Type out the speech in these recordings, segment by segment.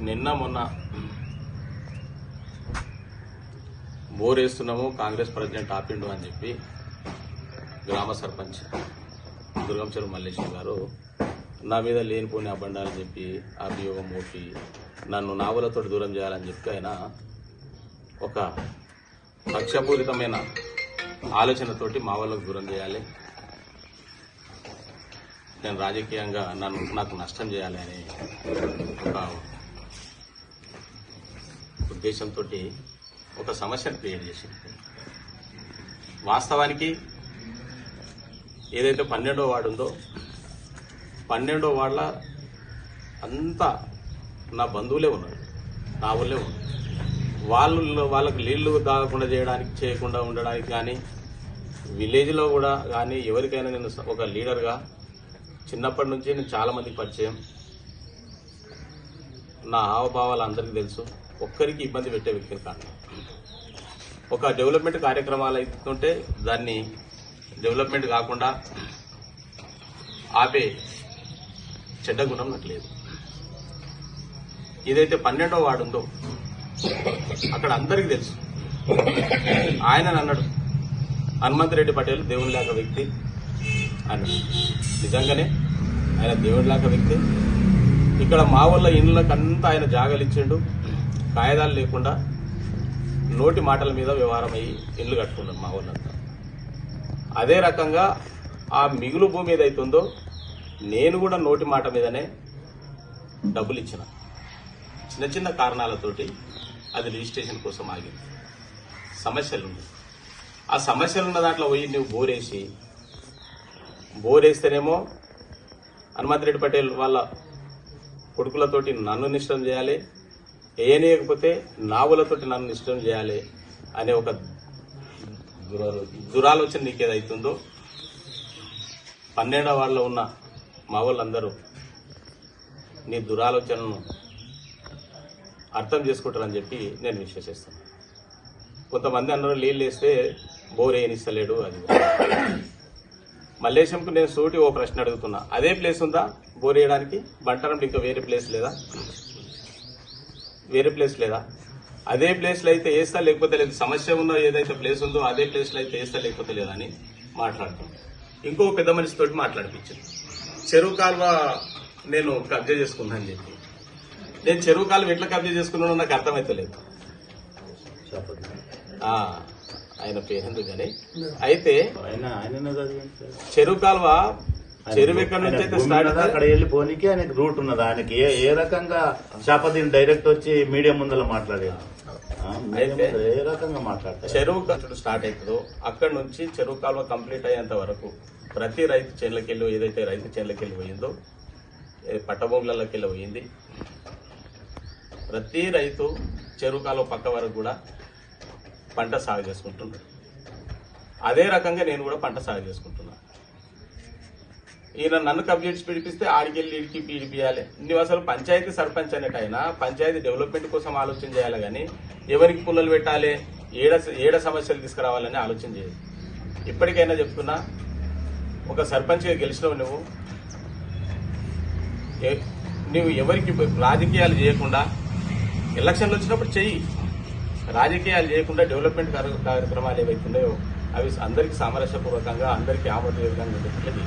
నిన్న మొన్న బోరేస్తున్నాము కాంగ్రెస్ ప్రెసిడెంట్ ఆపిండు అని చెప్పి గ్రామ సర్పంచ్ దుర్గంచెరువు మల్లేశ్వర గారు నా మీద లేనిపోని అబండాలని చెప్పి అభియోగం మోపి నన్ను నావులతో దూరం చేయాలని చెప్పి ఆయన ఒక కక్షపూరితమైన ఆలోచనతోటి మా వాళ్ళకు దూరం చేయాలి, నేను రాజకీయంగా నాకు నష్టం చేయాలి అనే ఒక ఉద్దేశంతో ఒక సమస్యను క్రియేట్ చేసింది. వాస్తవానికి ఏదైతే 12వ వార్డు ఉందో 12వ వార్డుల అంతా నా బంధువులే ఉన్నారు, నా ఊళ్ళే ఉన్నారు. వాళ్ళకు నీళ్లు తాగకుండా చేయకుండా ఉండడానికి కానీ విలేజ్లో కూడా కానీ ఎవరికైనా నేను ఒక లీడర్గా చిన్నప్పటి నుంచి నేను చాలామందికి పరిచయం, నా హావభావాలు అందరికీ తెలుసు. ఒక్కరికి ఇబ్బంది పెట్టే వ్యక్తిని కాదు. ఒక డెవలప్మెంట్ కార్యక్రమాలు అవుతుంటే దాన్ని డెవలప్మెంట్ కాకుండా ఆపే చెడ్డ గుణం నాకు లేదు. ఏదైతే 12వ వార్డు ఉందో అక్కడ అందరికీ తెలుసు. ఆయన అన్నాడు హనుమంతరెడ్డి పటేల్ దేవుని లాగా వ్యక్తి అన్నాడు. నిజంగానే ఆయన దేవుడి లాగా వ్యక్తి. ఇక్కడ మా వాళ్ళ ఇళ్ళకంతా ఆయన జాగాలు ఇచ్చిండు, కాయిదాలు లేకుండా నోటి మాటల మీద వ్యవహారం అయ్యి ఇల్లు కట్టుకున్నాడు మా వాళ్ళంతా. అదే రకంగా ఆ మిగులు భూమి ఏదైతుందో నేను కూడా నోటి మాట మీదనే డబ్బులు ఇచ్చిన. చిన్న చిన్న కారణాలతోటి అది రిజిస్ట్రేషన్ కోసం ఆగింది. సమస్యలున్నాయి. ఆ సమస్యలున్న దాంట్లో పోయి నువ్వు బోరేస్తేనేమో హనుమంతరెడ్డి పటేల్ వాళ్ళ కొడుకులతోటి నన్ను నిష్టం చేయాలి, ఏనేయకపోతే నావులతోటి నన్ను నిష్టం చేయాలి అనే ఒక దురాలోచన నీకేదైతుందో 12వ వార్డులో ఉన్న మా వాళ్ళందరూ నీ దురాలోచనను అర్థం చేసుకుంటారని చెప్పి నేను విశ్వసిస్తాను. కొంతమంది అందరూ నీళ్ళు వేస్తే బోర్ వేయనిస్తలేడు. అది మల్లేశంకు నేను సూటి ఓ ప్రశ్న అడుగుతున్నా, అదే ప్లేస్ ఉందా బోర్ వేయడానికి? బంటారం ఇంకా వేరే ప్లేస్ లేదా? అదే ప్లేస్లో అయితే వేస్తా, లేకపోతే లేదు. సమస్య ఉన్న ఏదైతే ప్లేస్ ఉందో అదే ప్లేస్లో అయితే వేస్తా, లేకపోతే లేదని మాట్లాడుతాం. ఇంకో పెద్ద మనిషితోటి మాట్లాడిపించింది. చెరువు కాలువ నేను కబ్జా చేసుకున్నా అని చెప్పి. నేను చెరువు కాలువ ఎట్లా కబ్జా చేసుకున్నానో నాకు అర్థమైతలేదు. ఆయన పేరు కానీ అయితే చెరువు కాలువ చెరువు ఎక్కడి నుంచి అయితే స్టార్ట్ అక్కడ వెళ్ళిపోనికి ఆయనకి రూట్ ఉన్నది. ఆయనకి ఏ రకంగా శాపదిని డైరెక్ట్ వచ్చి మీడియా ముందర మాట్లాడారు, ఏ రకంగా మాట్లాడతారు. చెరువు స్టార్ట్ అవుతుందో అక్కడి నుంచి చెరువు కాలువ కంప్లీట్ అయ్యేంత వరకు ప్రతి రైతు చేనులకెళ్ళి ఏదైతే రైతు చేనులకెళ్ళి పోయిందో పట్టభూములకి వెళ్ళి పోయింది. ప్రతి రైతు చెరువు కాలువ పక్క వరకు కూడా పంట సాగు చేసుకుంటున్నాడు. అదే రకంగా నేను కూడా పంట సాగు చేసుకుంటున్నా. ఈయన నన్ను కబ్జెట్స్ పిడిపిస్తే ఆడికెళ్ళి ఈడికి పీడిపియాలి. నువ్వు అసలు పంచాయతీ సర్పంచ్ అనేటైనా పంచాయతీ డెవలప్మెంట్ కోసం ఆలోచన చేయాలి కానీ ఎవరికి పుల్లలు పెట్టాలి, ఏడ సమస్యలు తీసుకురావాలని ఆలోచన చేయాలి. ఇప్పటికైనా చెప్తున్నా, ఒక సర్పంచ్గా గెలిచినావు నువ్వు ఎవరికి రాజకీయాలు చేయకుండా ఎలక్షన్లు వచ్చినప్పుడు చెయ్యి. రాజకీయాలు చేయకుండా డెవలప్మెంట్ కార్యక్రమాలు ఏవైతున్నాయో అవి అందరికీ సామరస్యపూర్వకంగా అందరికీ ఆమోదయోగ్యంగా పెట్టలేదు.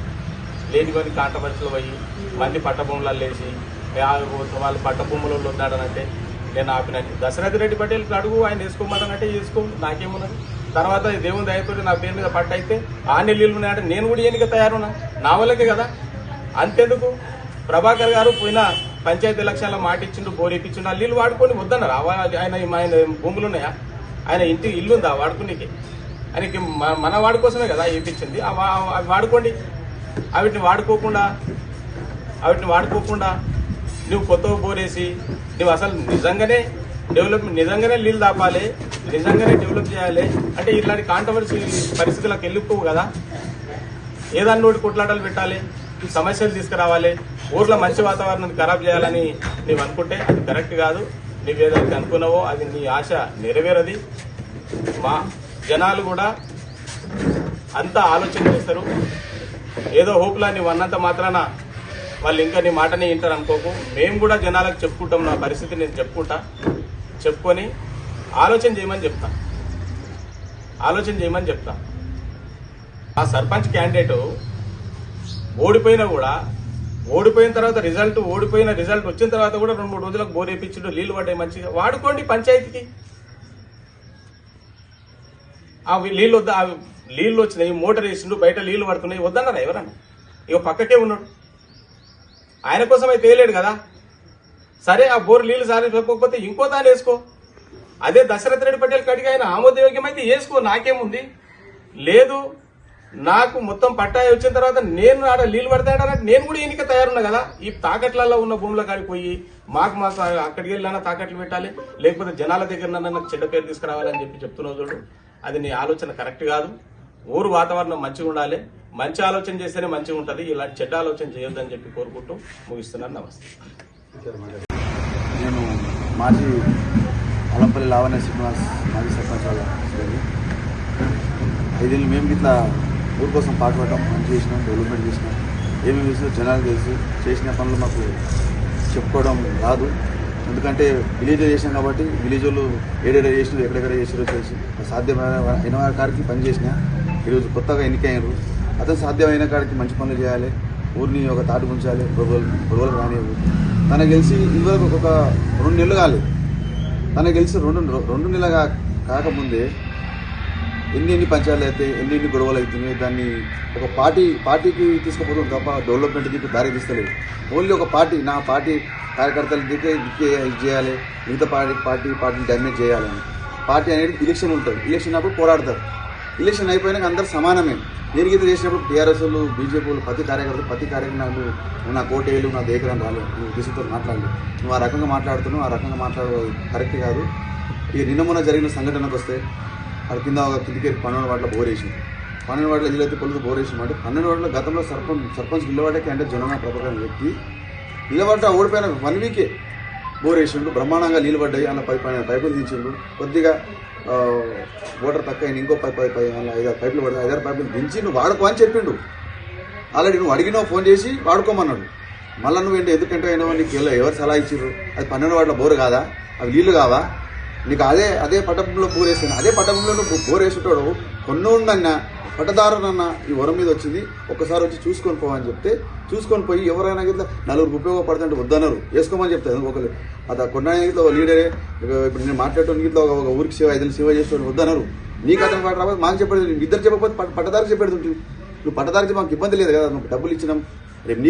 లేనివని కాంట్రవర్సీలు పోయి మంది పట్టభూములలో వేసి వాళ్ళు పట్టభూములలో ఉన్నాడనంటే నేను ఆపినట్టు. దశరథ్ రెడ్డి పటేల్ అడుగు, ఆయన వేసుకోమన్నానంటే వేసుకో, నాకేమున్నది. తర్వాత దేవుని దయతోటి నా పేరు మీద పట్టు అయితే ఆ నెల్లీళ్ళు ఉన్నాయంటే నేను కూడా ఎన్నిక తయారున్నా, నా వాళ్ళకే కదా. అంతెందుకు ప్రభాకర్ గారు పోయిన పంచాయతీ ఎలక్షన్లో మాట ఇచ్చిండు, బోర్ ఎక్కించిండు, ఆ నీళ్ళు వాడుకొని వద్దన్నారు. ఆయన భూములు ఉన్నాయా? ఆయన ఇంటి ఇల్లు ఉందా వాడుకునేకి? ఆయనకి మన వాడి కోసమే కదా వేయించింది. అవి వాడుకోండి. వాటిని వాడుకోకుండా నువ్వు కొత్త బోరేసి నువ్వు అసలు నిజంగానే నీళ్ళు దాపాలి, నిజంగానే డెవలప్ చేయాలి అంటే ఇట్లాంటి కాంట్రవర్సీ పరిస్థితులకు వెళ్ళిపోవు కదా. ఏదన్నా నోటి కొట్లాటలు పెట్టాలి, సమస్యలు తీసుకురావాలి, ఊర్లో మంచి వాతావరణాన్ని ఖరాబ్ చేయాలని నువ్వు అనుకుంటే అది కరెక్ట్ కాదు. నువ్వేదైతే అనుకున్నావో అది నీ ఆశ నెరవేరది. మా జనాలు కూడా అంతా ఆలోచన చేస్తారు. ఏదో హోప్లా నువ్వు అన్నంత మాత్రాన వాళ్ళు ఇంకా నీ మాటనే వింటారు అనుకోకు. మేము కూడా జనాలకు చెప్పుకుంటాం, నా పరిస్థితి నేను చెప్పుకుంటా, చెప్పుకొని ఆలోచన చేయమని చెప్తా. ఆ సర్పంచ్ క్యాండిడేట్ ఓడిపోయిన తర్వాత ఓడిపోయిన రిజల్ట్ వచ్చిన తర్వాత కూడా 2-3 రోజులకు బోర్ వేయించిండు, నీళ్లు పడ్డాయి మంచిగా. వాడుకోండి పంచాయతీకి. ఆ నీళ్ళు వచ్చినాయి, మోటార్ వేసిండు, బయట నీళ్లు పడుతున్నాయి, వద్దన్నారా ఎవరన్నా? ఇక పక్కకే ఉన్నాడు, ఆయన కోసం అయితే వేయలేడు కదా. సరే ఆ బోర్ నీళ్లు సారిపోకపోతే ఇంకో దాన్ని వేసుకో. అదే దశరథ్ రెడ్డి పటేల్ కడిగి ఆయన ఆమోదయోగ్యం అయితే వేసుకో, నాకేముంది. లేదు నాకు మొత్తం పట్టాయి వచ్చిన తర్వాత నేను ఆడ నీళ్లు పడతాడంటే నేను కూడా ఎన్నిక తయారున్నా కదా. ఈ తాకట్లలో ఉన్న భూముల కాడికి పోయి మాకు అక్కడికి వెళ్ళినా తాకట్లు పెట్టాలి, లేకపోతే జనాల దగ్గర నాకు చెడ్డ పేరు తీసుకురావాలని చెప్తున్నావు చూడు. అది నీ ఆలోచన కరెక్ట్ కాదు. ఊరు వాతావరణం మంచిగా ఉండాలి, మంచి ఆలోచన చేస్తేనే మంచిగా ఉంటుంది. ఇలాంటి చెడ్డ ఆలోచన చేయొద్దని చెప్పి కోరుకుంటూ ముగిస్తున్నాను. నమస్తే. నేను మాజీ అలంపల్లి లావణ్య శ్రీనివాస్, మాజీ సర్పంచ్ వాళ్ళ 5 ఏళ్ళు మేము ఇట్లా ఊరి కోసం పాటుపడటం, మంచి చేసినాం, డెవలప్మెంట్ చేసినాం. ఏమేమి చేసినా జనాలు తెలుసు. చేసిన పనులు మాకు చెప్పుకోవడం రాదు, ఎందుకంటే విలేజ్ చేసినాం కాబట్టి విలేజ్ వాళ్ళు ఏడేడా చేసినారు, ఎక్కడెక్కడ చేసిరో చేసి సాధ్యమైన కాడికి పని చేసిన. ఈరోజు కొత్తగా ఎన్నికయ్యారు, అతను సాధ్యమైన కాడికి మంచి పనులు చేయాలి, ఊరిని ఒక తాటు ఉంచాలి, గొడవలు రానివ్వదు. తన గెలిచి ఇదివరకు ఒక 2 నెలలు కాలేదు. తన గెలిచి 2 నెలలు కాకముందే ఎన్ని పంచాయతీలు అయితే ఎన్ని గొడవలు అవుతున్నాయి. దాన్ని ఒక పార్టీకి తీసుకుపోతాం తప్ప డెవలప్మెంట్కి దారి తీస్తలేదు. ఓన్లీ ఒక పార్టీ, నా పార్టీ కార్యకర్తలు దిక్కే ఇది చేయాలి, మిగతా పార్టీని డ్యామేజ్ చేయాలని. పార్టీ అనేది ఎలక్షన్ ఉంటుంది, ఎలక్షన్ అప్పుడు పోరాడతారు. ఎలక్షన్ అయిపోయినాక అందరు సమానమే. నేను గీత చేసినప్పుడు టీఆర్ఎస్లు, బీజేపీలు ప్రతి కార్యక్రమం నాకు నా కోటేలు, నా దేకరాన్ని రాలేదు. నువ్వు తీసుకుతో మాట్లాడలేదు, నువ్వు ఆ రకంగా మాట్లాడుతున్నావు, ఆ రకంగా మాట్లాడేది కరెక్ట్ కాదు. ఇక నిన్న మొన్న జరిగిన సంఘటనకు వస్తే అది కిందికి 12 వాటిలో బోర్ వేసింది. 12 వాటిలో వీళ్ళైతే పొలుసు బోర్ వేసిన అంటే 12 వాటిలో గతంలో సర్పంచ్ నిలబడ్డాకి అంటే జనన ప్రభాకర్ వ్యక్తి నిలబడ్డ ఓడిపోయిన 1 వీకే బోర్ వేసిండు. బ్రహ్మాండంగా నీళ్ళు పడ్డాయి, అలా పైపులు దించిండు. కొద్దిగా వాటర్ తక్కువ అయిన ఇంకో 5-6 పైపులు పడ్డాయి. 5-6 పైపులు దించి నువ్వు వాడుకో అని చెప్పిండు. ఆల్రెడీ నువ్వు అడిగినావు, ఫోన్ చేసి వాడుకోమన్నాడు. మళ్ళీ నువ్వు ఎందుకంటే అయినా నీకు ఎవరు సలహా ఇచ్చిర్రు? అది 12 వాటిలో బోరు కాదా? అవి నీళ్లు కావా నీకు? అదే పట్టభూమిలో బోర్ వేసాను, అదే పట్టభూమిలో నువ్వు బోర్ వేసేటోడు కొన్నోండన్నా పట్టదారునన్నా ఈ వరం మీద వచ్చింది, ఒక్కసారి వచ్చి చూసుకొని పోవని చెప్తే చూసుకొని పోయి ఎవరైనా గిట్లా 4 ఉపయోగపడుతుంటే వద్దన్నారు, వేసుకోమని చెప్తాను. ఒకరు అది కొన్నా గిట్లా లీడరే. ఇప్పుడు నేను మాట్లాడటం గిట్లా ఒక ఊరికి 5 ఏళ్ళు సేవ చేసేవాడు వద్దన్నారు. నీకు అతను పాటు రాబోదు, మాకు చెప్పేది ఇద్దరు చెప్పకపోతే పట్టదారికి చెప్పేది ఉంటుంది. నువ్వు పట్టదారికి మాకు ఇబ్బంది లేదు కదా, నువ్వు డబ్బులు ఇచ్చినాం. రేపు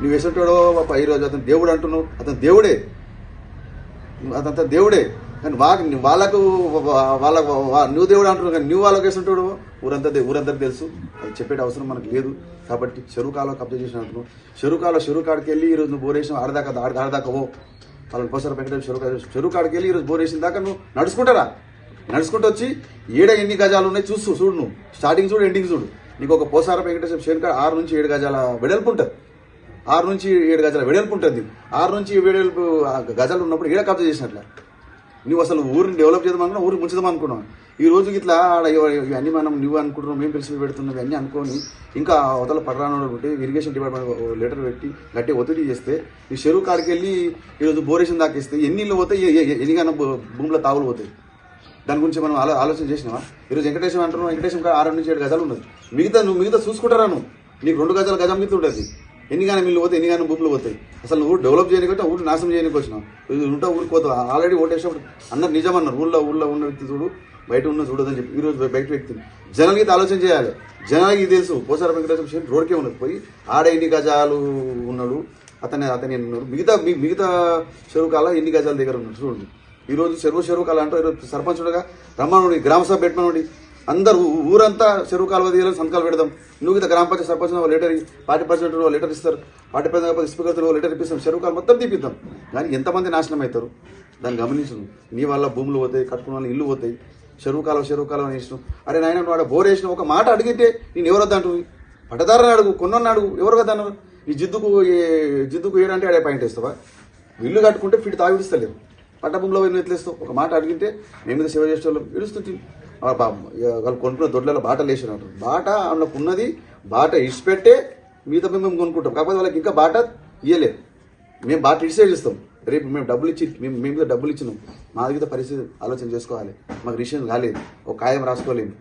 నువ్వు వేసేటోడో ఈరోజు అతను దేవుడు అంటున్నావు, అతను దేవుడే, అతంతా దేవుడే. కానీ వాళ్ళకు నువ్వు దేవుడు అంటున్నావు, కానీ నువ్వు వాళ్ళకి వేస్తుంటాడు ఊరందరికి తెలుసు. అది చెప్పే అవసరం మనకు లేదు. కాబట్టి చెరువు కాలువ కబ్జా చేసిన అంటున్నావు. చెరువు కాడికి వెళ్ళి ఈరోజు నువ్వు బోరేసిన ఆడదాకావో వాళ్ళని పోసారు వెంకటేశ్వర చెరువు కాడికి వెళ్ళి ఈరోజు బోరేసిన దాకా నువ్వు నడుచుకుంటూ వచ్చి ఎన్ని గజాలు ఉన్నాయి చూడు. నువ్వు స్టార్టింగ్ చూడు, ఎండింగ్ చూడు. నీకు ఒక పోసార వెంకటేశ్వర శేఖర్ 6 నుంచి 7 గజాల వెడల్పు ఉంటుంది. 6 నుంచి 7 గజాల వెడల్పు ఉంటుంది. 6 నుంచి 7 గజాలు ఉన్నప్పుడు ఈడ కబ్జా చేసినట్ల. నువ్వు అసలు ఊరిని డెవలప్ చేద్దాం అనుకున్నావు, ఊరికి ముంచుదాం అనుకున్నావు. ఈ రోజు ఇట్లా ఇవన్నీ నువ్వు అనుకుంటున్నావు, మేము పిలిచి పెడుతున్నావు, ఇవన్నీ అనుకొని ఇంకా అవతల పడరాను పెట్టి ఇరిగేషన్ డిపార్ట్మెంట్ లెటర్ పెట్టి గట్టి ఒత్తిడి చేస్తే ఈ చెరువు కాడికి వెళ్ళి ఈరోజు బోరేషన్ దాకిస్తే ఎన్ని ఇళ్ళు పోతాయి, ఎన్నిగానో భూమిలో తాగులు పోతాయి. దాని గురించి మనం ఆలోచన చేసినావా? ఈరోజు వెంకటేశ్వరం అంటున్నావు, వెంకటేశ్వరం 6 నుంచి 7 గజాలు ఉన్నది. మిగతా చూసుకుంటారా నువ్వు? నీకు 2 గజాల గజం మిగతా ఉంటుంది. ఎన్నిగానే మిల్లు పోతాయి, ఎన్నిగానే భూములు పోతాయి. అసలు నువ్వు డెవలప్ చేయడానికి ఊరు నాశనం చేయడానికి వచ్చినావు. ఉంటా ఊరికి పోతావు. ఆల్రెడీ ఓటేసినప్పుడు అందరు నిజమన్నారు, ఊళ్ళో ఉన్న వ్యక్తి చూడు, బయట ఉన్న చూడదని చెప్పి. ఈరోజు బయట వ్యక్తిని జనాలకి ఆలోచన చేయాలి. జనాలకి తెలుసు పోసార వెంకటేశ్వర రోడ్కే ఉన్నది. పోయి ఆడ ఎన్ని గజాలు ఉన్నాడు అతనే ఉన్నాడు. మిగతా చెరువు కాల ఎన్ని గజాల దగ్గర ఉన్నాడు చూడండి. ఈరోజు చెరువు కాల అంటూ ఈరోజు సర్పంచుడుగా రమ్మనుడి, గ్రామ సభ పెట్టమనుడి, అందరూ ఊరంతా చెరువు కాలువ తీయాలని సంతకాలు పెడదాం. నువ్వు ఇంత గ్రామ పంచాయతీ సర్పంచ్ లెటర్ 40% లెటర్ ఇస్తారు, 40% స్పీకర్ లెటర్ ఇప్పిస్తాం, చెరువు కాలు మొత్తం తీపిద్దాం. కానీ ఎంతమంది నాశనం అవుతారు దాన్ని గమనించు. నీ వల్ల భూములు పోతాయి, కట్టుకున్న వాళ్ళు ఇల్లు పోతాయి. చెరువు కాలువ వేసినావు. అరే నాయన నువ్వు ఆడ బోర్ వేసినావు, ఒక మాట అడిగితే నేను ఎవరు వద్దంటుంది? పట్టదారుని అడుగు, కొన్న అడుగు, ఎవరు వద్దన్నారు? ఈ జిద్దుకు ఏడంటే ఆడే పాయింట్ వేస్తావా? ఇల్లు కట్టుకుంటే ఫిట్ తాగిడిస్తలేవు, పట్ట భూమిలో పోయి ఎట్లేస్తావు? ఒక మాట అడిగితే మేము మీద సేవ చేసే వాళ్ళు ఇడుస్తుంది. వాళ్ళు కొనుక్కున్న దొడ్లలో బాటలు వేసినట్టు బాట వాళ్ళకు ఉన్నది, బాట ఇచ్చిపెట్టే మిగతా మేము కొనుక్కుంటాం. కాకపోతే వాళ్ళకి ఇంకా బాట ఇయ్యలే. మేము బాగా క్రిటిసైజ్ చేస్తాం. రేపు మేము డబ్బులు ఇచ్చి మేము మీద డబ్బులు ఇచ్చినాం, మా దగ్గర పరిస్థితి ఆలోచన చేసుకోవాలి. మాకు రిజిస్ట్రేషన్ కాలేదు, ఒక కాయం రాసుకోలేము,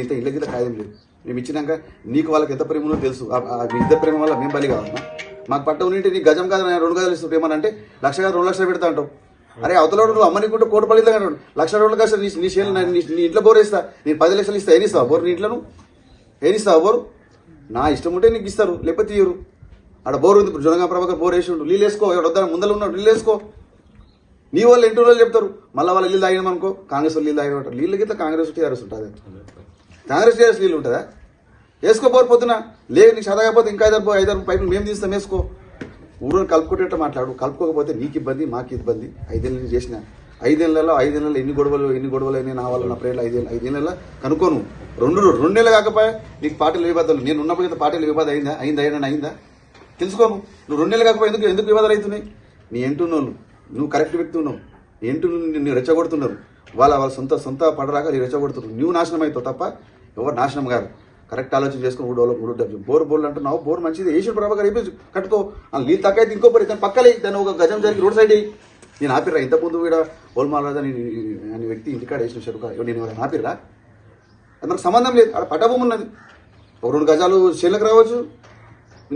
ఇంత ఇళ్ళ గిట్ల కాయం లేదు. మేము ఇచ్చినాక నీకు వాళ్ళకి ఎంత ప్రేమ ఉందో తెలుసు. మీ ఇద్దరు ప్రేమ వల్ల మేము బలి కావాలన్నా? మాకు పట్ట ఉంటే నీకు గజం కాదు 2 గజాలు ఇస్తుంటే ఏమనంటే 1 లక్ష కాదు 2 లక్షలు పెడతా అంటావు. అరే అవతల నువ్వు అమ్మనికుంటే కోటి పడి 1 లక్ష 2 లక్షలు నీ షేర్లు నీ ఇంట్లో బోర్ వేస్తా, నేను 10 లక్షలు ఇస్తా. ఏనిస్తావా బోర్? నీ ఇంట్లో ఏనిస్తావా బోరు? నా ఇష్టం ఉంటే నీకు ఇస్తారు, లేకపోతే ఇయ్యరు. ఆడ బోర్ ఉంది, ఇప్పుడు జనగా ప్రభాకర్ బోర్ వేసి ఉండు, నీళ్ళు వేసుకో. ఎవరు వద్దా ముందర ఉన్నాడు, నీళ్ళు వేసుకో. నీ వాళ్ళు 8 రోజులు చెప్తారు, మళ్ళీ వాళ్ళు నీళ్ళు తాగినాం అనుకో కాంగ్రెస్ వాళ్ళు నీళ్ళు తాగిన నీళ్ళు గిట్ల కాంగ్రెస్ టీఆర్ఎస్ ఉంటుంది. కాంగ్రెస్ టీఆర్ఎస్ నీళ్ళు ఉంటుందా? వేసుకో బోర్ పొద్దున. లేదు నీకు చదవకపోతే ఇంకా 5 పైపులు మేము తీస్తాం, వేసుకో. ఊరిని కలుపుకుంటే మాట్లాడు, కలుపుకోకపోతే నీకు ఇబ్బంది, మాకు ఇబ్బంది. 5 ఏళ్ళు చేసిన 5 ఏళ్ళలో ఎన్ని గొడవలు అయినా నా వల్ల నా ప్రేరణ 5 ఏళ్ళ కనుక్కోను. 2 నెలలు కాకపోయా నీకు పార్టీల వివాదాలు, నేను ఉన్నప్పుడు ఇంత పార్టీల వివాదం అయిందా తెలుసుకోను. నువ్వు 2 నెలలు కాకపోతే ఎందుకు వివాదాలు అవుతున్నాయి? నీ ఎంటున్నోళ్ళు, నువ్వు కరెక్ట్ వ్యక్తి ఉన్నావు, నీ నిన్ను రెచ్చగొడుతున్నారు. వాళ్ళ సొంత పడరాక నీ రెచ్చగొడుతున్నారు. నువ్వు నాశనం అవుతావు తప్ప ఎవరు నాశనం గారు. కరెక్ట్ ఆలోచన చేసుకుని బోర్లు అంటున్నావు. బోర్ మంచిది, ఈశ్వర ప్రభాకర్ అయిపోయి కట్టుకో. నీళ్ళు తక్కువ అయితే ఇంకో పరి దాన్ని పక్కలే, దాన్ని ఒక గజం జరిగి రోడ్ సైడ్ అయ్యి. నేను ఆపిర్రా ఇంత ముందు కూడా ఓల్మారాజా అనే వ్యక్తి ఇంటికాడ వేసిన చెరుక నేను ఆపిర్రా? అది మనకు సంబంధం లేదు. అక్కడ పట్టభూమి ఉన్నది, ఒక 2 గజాలు చేనులకు రావచ్చు,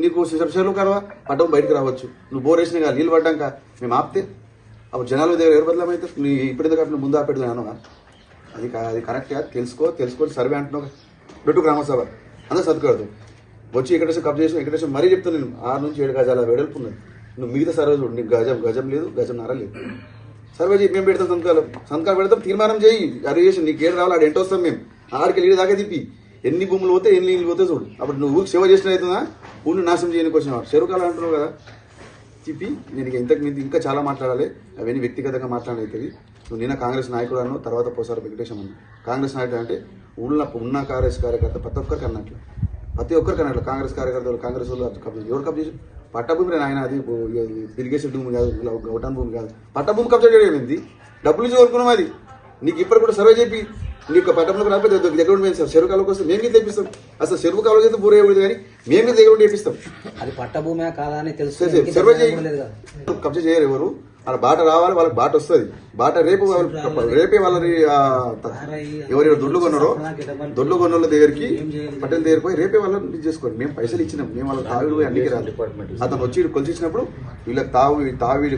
నీకు చేనులు కరవా పట్టభూమి బయటకు రావచ్చు. నువ్వు బోర్ వేసినా నీళ్ళు పడ్డాక మేము ఆపితే అప్పుడు జనాలు దగ్గర ఎవరు బదలమైతే నీ ఇప్పటిదో కాబట్టి ముందు ఆపెడుతుంది అనవా? అది కరెక్ట్ కాదు. తెలుసుకొని సర్వే అంటున్నావు పెట్టు గ్రామసభ అందరూ సర్దుకడతావు. వచ్చి ఎక్కడేసి కబ్ చేసి ఎక్కడేసి మరీ చెప్తాను నేను 6 నుంచి 7 గజాల వెడల్పు ఉన్నది. నువ్వు మిగతా సర్వే చూడు, నీకు గజం లేదు, గజంన్నర లేదు. సర్వే చేయి, మేము పెడతాం సంతకాలు పెడతాం, తీర్మానం చేయి. రిజిస్ట్రేషన్ నీకు ఏడు రావాలి, ఆడ ఎంట వస్తాం మేము. ఆడికి నీళ్ళు దాకా తిప్పి ఎన్ని భూములు పోతే ఎన్ని నీళ్ళు పోతే చూడు. అప్పుడు నువ్వు ఊరికి సేవ చేసిన అవుతుందా? ఊరిని నాశనం చేయడానికి వచ్చిన చెరుకాలు అంటున్నావు కదా. తిప్పి నేను ఇంకా చాలా మాట్లాడాలి, అవన్నీ వ్యక్తిగతంగా మాట్లాడవుతుంది. నువ్వు నిన్న కాంగ్రెస్ నాయకుడు అన్నావు, తర్వాత పోసారు వెంకటేశం అన్న. కాంగ్రెస్ నాయకుడు అంటే ఉన్న కాంగ్రెస్ కార్యకర్త ప్రతి ఒక్కరికి అన్నట్లు కాంగ్రెస్ కార్యకర్తలు కాంగ్రెస్ వాళ్ళు ఎవరు కబ్జా చేసి పట్టభూమి ఆయన అది ఇరిగేషన్ భూమి కాదు, గౌటాన్ భూమి కాదు. పట్టభూమి కబ్జా చేయడం ఏంది? డబ్బులు ఇచ్చి కొనుక్కున్నాం. అది నీకు ఇప్పుడు కూడా సర్వే చెప్పి నీకు పట్టభూమికి రాకపోతే దగ్గర ఉండి మేము చెరువు కాలువకి వస్తే మేము తెప్పిస్తాం. అసలు చెరువు కాలువ అయితే బూర వేయకూడదు, కానీ మేము దగ్గర ఉండి తెప్పిస్తాం. అది పట్టభూమి కాదా అని తెలుసు. సర్వే చేయి. కబ్జా చేయరు ఎవరు, వాళ్ళ బాట రావాలి, వాళ్ళకి బాట వస్తుంది. బాట రేపే వాళ్ళని ఎవరెవరు దొడ్లు కొన్నారో దగ్గరికి పట్టెల దగ్గరికి పోయి రేపే వాళ్ళని ఇది చేసుకోండి. మేము పైసలు ఇచ్చినాం, మేము వాళ్ళకి తావిడు పోయి అన్నికి రాదు. అతను వచ్చి కొలిచిచ్చినప్పుడు వీళ్ళకి తావిడి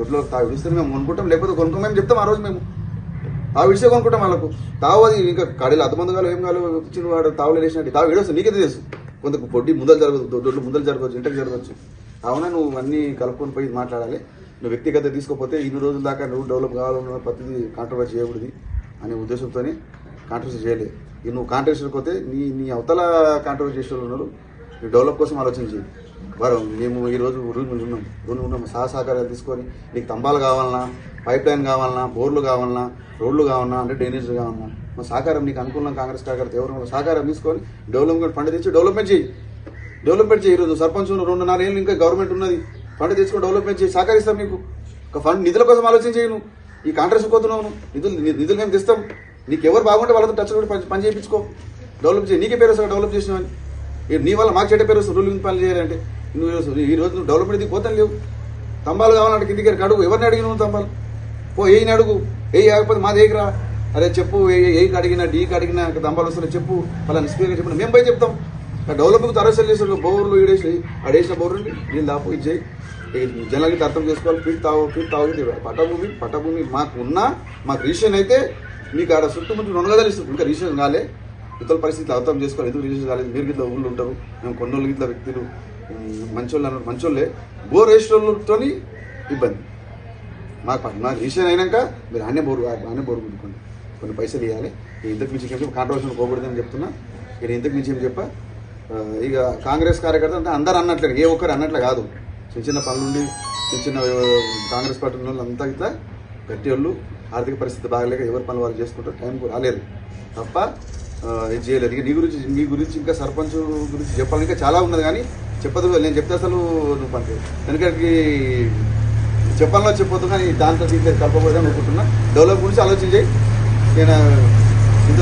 దొడ్లోకి తావిడి ఇస్తే మేము కొనుక్కుంటాం, లేకపోతే కొనుక్కోమని చెప్తాం. ఆ రోజు మేము తావిడిసే కొనుక్కుంటాం. వాళ్ళకు తావు అది ఇంకా కడీలు అతమంది కాదు ఏం కాదు ఇచ్చిన వాడు తావులు వేసినట్టు తావు ఏడొస్తుంది. నీకైతే తెలుసు, కొంత పొడ్డి ముందలు జరగదు, దొడ్లు ముందలు జరగవచ్చు, ఇంటకు జరగవచ్చు. అవునా, నువ్వు అన్నీ కలుపుకొని పోయి మాట్లాడాలి. నువ్వు వ్యక్తిగత తీసుకోకపోతే ఇన్ని రోజుల దాకా నువ్వు డెవలప్ కావాలన్న ప్రతిదీ కాంట్రవర్సీ చేయకూడదు అనే ఉద్దేశంతోనే కాంట్రవర్సీ చేయలేదు. నువ్వు కాంట్రవర్సీ పోతే నీ అవతల కాంట్రవర్సీ చేసే వాళ్ళు ఉన్నారు. నువ్వు డెవలప్ కోసం ఆలోచించి మేము ఈరోజు ఉన్నాం సహకారాలు తీసుకొని నీకు తంబాలు కావాలన్నా, పైప్ లైన్ కావాలన్నా, బోర్లు కావాలన్నా, రోడ్లు కావాలన్నా, అంటే డ్రైనేజ్ కావాలన్నా, మా సహకారం నీకు అనుకూలం కాంగ్రెస్ కార్యకర్త ఎవరు సహకారం తీసుకొని డెవలప్మెంట్ ఫండ్ తెచ్చి డెవలప్మెంట్ చేయి. ఈరోజు సర్పంచ్ 2.5 ఏళ్ళు ఇంకా గవర్నమెంట్ ఉన్నది, ఫండ్ తెచ్చుకొని డెవలప్మెంట్ చేసి సహకరిస్తాం. నీకు ఒక ఫండ్ నిధుల కోసం ఆలోచన చేయను. ఈ కాంట్రాక్ట్ పోతున్నావు, నిధులు మేము తెస్తాం. నీకు ఎవరు బాగుంటే వాళ్ళతో టచ్ పని చేయించుకో, డెవలప్ చేయి. నీకే పేరు వస్తుంది డెవలప్ చేసినవని. నీ వల్ల మాకు చెడ్డ పేరు వస్తుంది రూలింగ్ పనులు చేయాలంటే. ఈ రోజు నువ్వు డెవలప్మెంట్ దిగి పోతాను లేవు. తంబాలు కావాలంటే కిందికి అడుగు, ఎవరిని అడిగిన నువ్వు తంబాలు ఏయిని అడుగు. ఆగకపోతే మా దగ్గర అరే చెప్పు, ఏకి అడిగినా డీకి అడిగినా తంబాలు వస్తున్నా చెప్పు, వాళ్ళ నిస్పీగా చెప్పిన మేము పోయి చెప్తాం. డెవలప్కి తరసలు చేస్తారు. బోర్లు ఆడేసిన బోర్లు నీళ్ళు దాపు ఇది చేయి. జనాలకి అర్థం చేసుకోవాలి. ఫీట్ తాగు పట్టభూమి మాకు రిజిస్ట్రేషన్ అయితే మీకు ఆడ చుట్టుముట్టు 2 గజాలు ఇస్తుంది. ఇంకా రిజిస్ట్రేషన్ కాలే. ఇతర పరిస్థితులు అర్థం చేసుకోవాలి. ఎందుకు రిజిస్ట్రేషన్ కాలేదు? మీరు గిట్ల ఊళ్ళు ఉంటారు, మేము కొన్నోళ్ళు గిట్ల వ్యక్తులు మంచోళ్ళు అన్నారు. మంచోళ్ళే బోర్ రిజిస్ట్రేషన్లతో ఇబ్బంది. మాకు రిజిస్ట్రేషన్ అయినాక మీరు ఆనే బోరు కొనుక్కోండి, కొన్ని పైసలు ఇవ్వాలి. ఇంతకు మించి ఏం కాంట్రవర్షన్ పోకూడదని చెప్తున్నా. నేను ఇంతకు మించి ఏం చెప్పా. ఇక కాంగ్రెస్ కార్యకర్త అంటే అందరు అన్నట్లే, ఏ ఒక్కరు అన్నట్లే కాదు. చిన్న పనుల నుండి చిన్న కాంగ్రెస్ పార్టీ ఉన్న వాళ్ళు అంతా ఇట్లా గట్టి వాళ్ళు, ఆర్థిక పరిస్థితి బాగలేక ఎవరి పనులు వాళ్ళు చేసుకుంటారు. టైంకు రాలేదు తప్ప ఇది చేయలేదు. ఇక నీ గురించి ఇంకా సర్పంచ్ గురించి చెప్పాలి, ఇంకా చాలా ఉన్నది. కానీ చెప్పదు, నేను చెప్తే అసలు నువ్వు పని వెనకడికి చెప్పాలో చెప్పొద్దు. కానీ దాంతో దీంట్లో కలపబోదని అనుకుంటున్నా. డెవలప్ గురించి ఆలోచించాయి. నేను ఇంత